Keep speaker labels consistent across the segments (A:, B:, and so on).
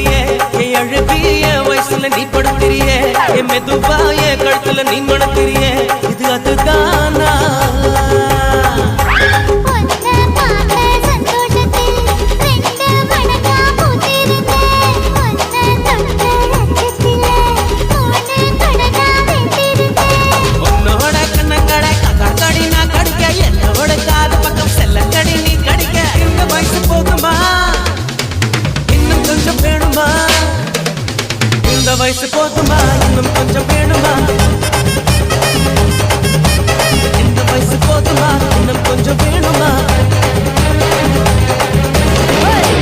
A: கொளுத்துறியே என் அழகிய வயசுல நீ படுத்துறியே என் மெதுவாய கழுத்துல நீ மணத்துறியே இது அதுதானா வயசு போதுமா இன்னும் கொஞ்சம் வேணுமா இந்த வயசு போதுமா இன்னும் கொஞ்சம் வேணுமா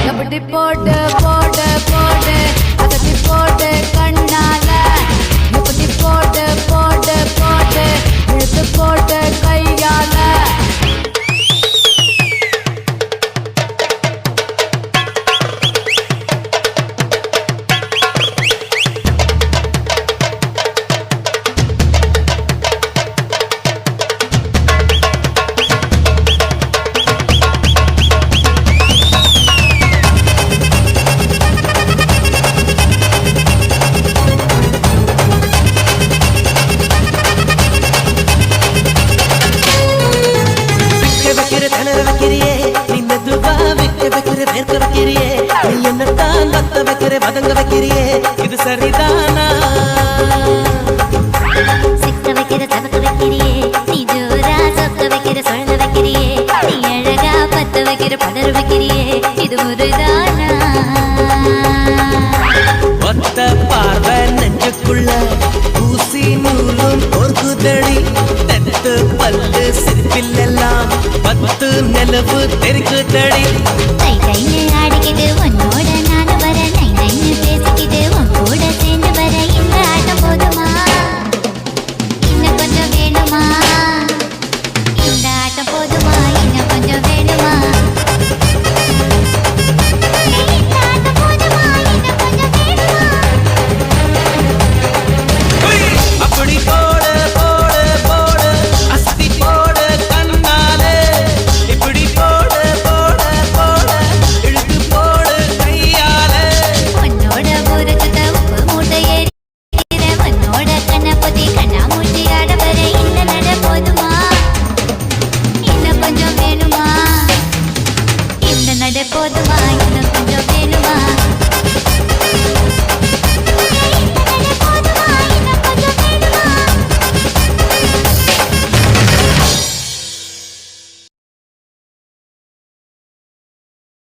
B: கபடி போடு போடு போடு அகத்தி போடு கண்ணால முப்பத்தி போடு போடு போடு இழுத்து போடு கையால
A: என்னத்தான் வத்த வைக்கிற வதங்க வைக்கிறியே இது சரிதானா
C: சிக்க வைக்கிற தவக்க வைக்கிறியே நீ ஜோரா சொக்க வைக்கிற சொல்ல வைக்கிறியே நீ அழகா பத்த வைக்கிற பதற வைக்கிறியே இது முருதானா
A: ஒத்த பார்வை நெஞ்சுக்குள்ள ஊசி நூலும் பொறுக்குதடி தெத்து பல்லு சிரிப்பில் எல்லாம் பத்து நிலவு தெரிக்குதடி